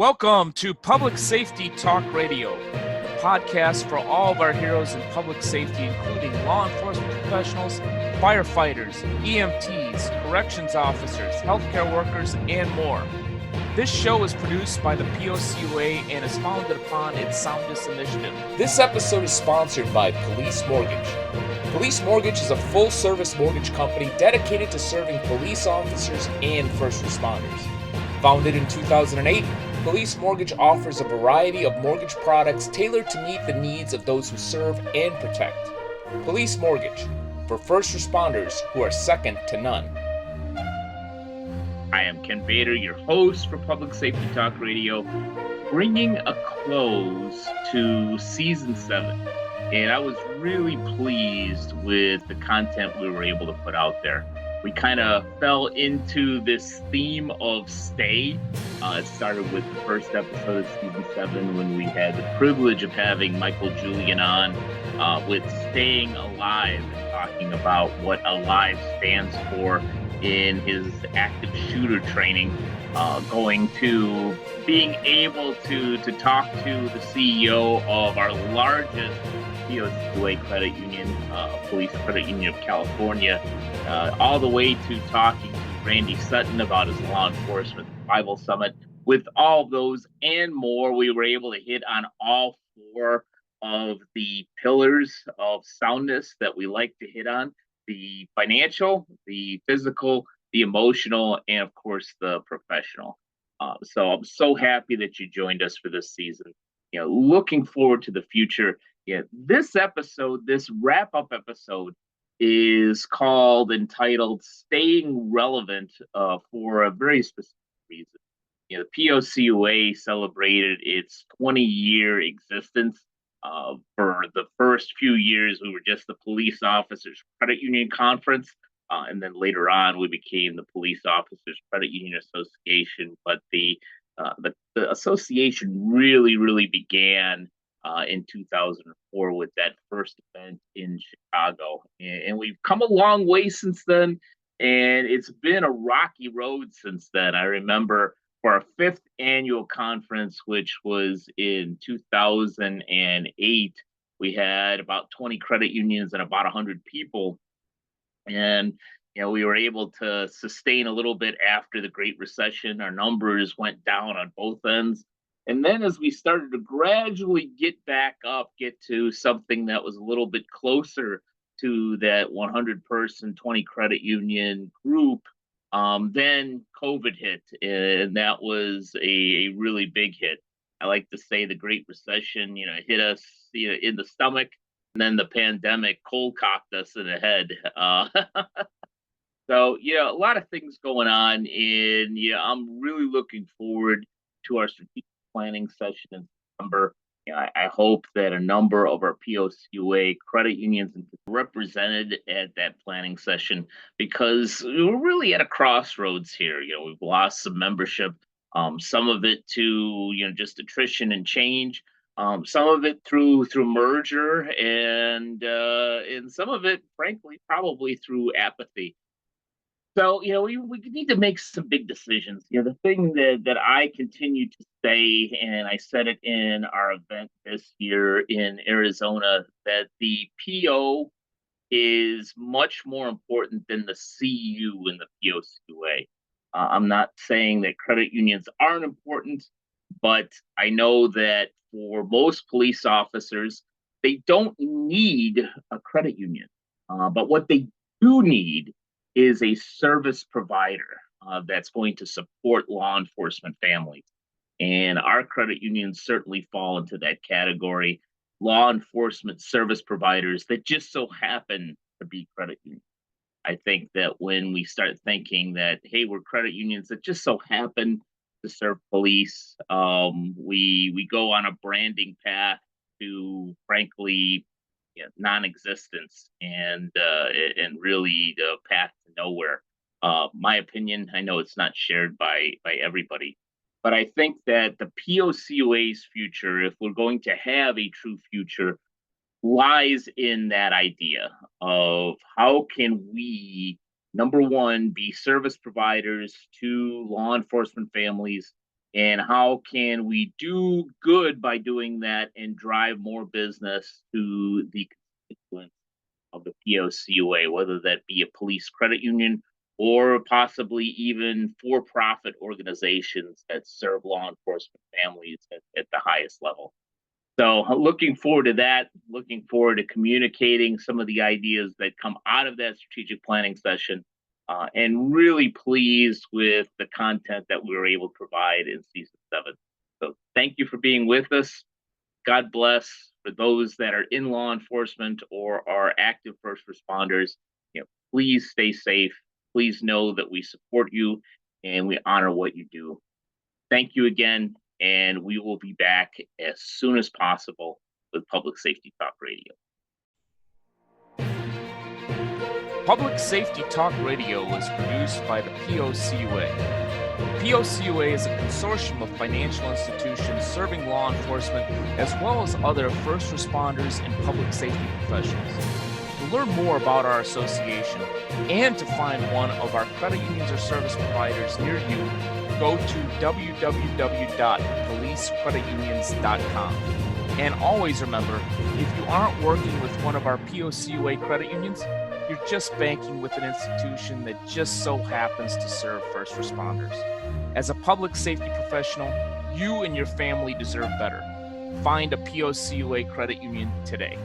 Welcome to Public Safety Talk Radio, a podcast for all of our heroes in public safety, including law enforcement professionals, firefighters, EMTs, corrections officers, healthcare workers, and more. This show is produced by the POCUA and is founded upon its Soundness Initiative. This episode is sponsored by Police Mortgage. Police Mortgage is a full-service mortgage company dedicated to serving police officers and first responders. Founded in 2008, Police Mortgage offers a variety of mortgage products tailored to meet the needs of those who serve and protect. Police Mortgage, for first responders who are second to none. I am Ken Bator, your host for Public Safety Talk Radio, bringing a close to Season 7. And I was really pleased with the content we were able to put out there. We kind of fell into this theme of stay. It started with the first episode of Season 7 when we had the privilege of having Michael Julian on with Staying Alive and talking about what ALIVE stands for in his active shooter training, going to being able to talk to the CEO of our largest POCUA credit union, Police Credit Union of California, all the way to talking to Randy Sutton about his law enforcement Bible Summit. With all those and more, we were able to hit on all four of the pillars of soundness that we like to hit on: the financial, the physical, the emotional, and of course the professional. So I'm so happy that you joined us for this season. Looking forward to the future. This episode, this wrap-up episode, is entitled "Staying Relevant" for a very specific reason. The POCUA celebrated its 20-year existence. For the first few years, we were just the Police Officers Credit Union Conference, and then later on, we became the Police Officers Credit Union Association. But the association really began in 2004 with that first event in Chicago, and we've come a long way since then. And it's been a rocky road since then. I remember for our fifth annual conference, which was in 2008, we had about 20 credit unions and about 100 people. And we were able to sustain a little bit after the Great Recession. Our numbers went down on both ends. And then as we started to gradually get back up, get to something that was a little bit closer to that 100-person, 20 credit union group, then COVID hit, and that was a really big hit. I like to say the Great Recession, hit us in the stomach, and then the pandemic cold-cocked us in the head. So, a lot of things going on, and I'm really looking forward to our strategic planning session in September. I hope that a number of our POCUA credit unions are represented at that planning session, because we're really at a crossroads here. We've lost some membership, some of it to just attrition and change, some of it through merger, and some of it, frankly, probably through apathy. So, we need to make some big decisions. The thing that I continue to say, and I said it in our event this year in Arizona, that the PO is much more important than the CU in the POCUA. I'm not saying that credit unions aren't important, but I know that for most police officers, they don't need a credit union. But what they do need is a service provider that's going to support law enforcement families. And our credit unions certainly fall into that category. Law enforcement service providers that just so happen to be credit unions. I think that when we start thinking that, hey, we're credit unions that just so happen to serve police, we go on a branding path to, frankly, non-existence and really the path to nowhere. My opinion, I know it's not shared by everybody, but I think that the POCUA's future, if we're going to have a true future, lies in that idea of how can we, number one, be service providers to law enforcement families and how can we do good by doing that and drive more business to the constituents of the POCUA, whether that be a police credit union or possibly even for-profit organizations that serve law enforcement families at the highest level. So looking forward to that, looking forward to communicating some of the ideas that come out of that strategic planning session, and really pleased with the content that we were able to provide in season 7. So thank you for being with us. God bless. For those that are in law enforcement or are active first responders, please stay safe. Please know that we support you and we honor what you do. Thank you again, and we will be back as soon as possible with Public Safety Talk Radio. Public Safety Talk Radio was produced by the POCUA. POCUA is a consortium of financial institutions serving law enforcement as well as other first responders and public safety professionals. To learn more about our association and to find one of our credit unions or service providers near you, go to www.policecreditunions.com. And always remember, if you aren't working with one of our POCUA credit unions, you're just banking with an institution that just so happens to serve first responders. As a public safety professional, you and your family deserve better. Find a POCUA credit union today.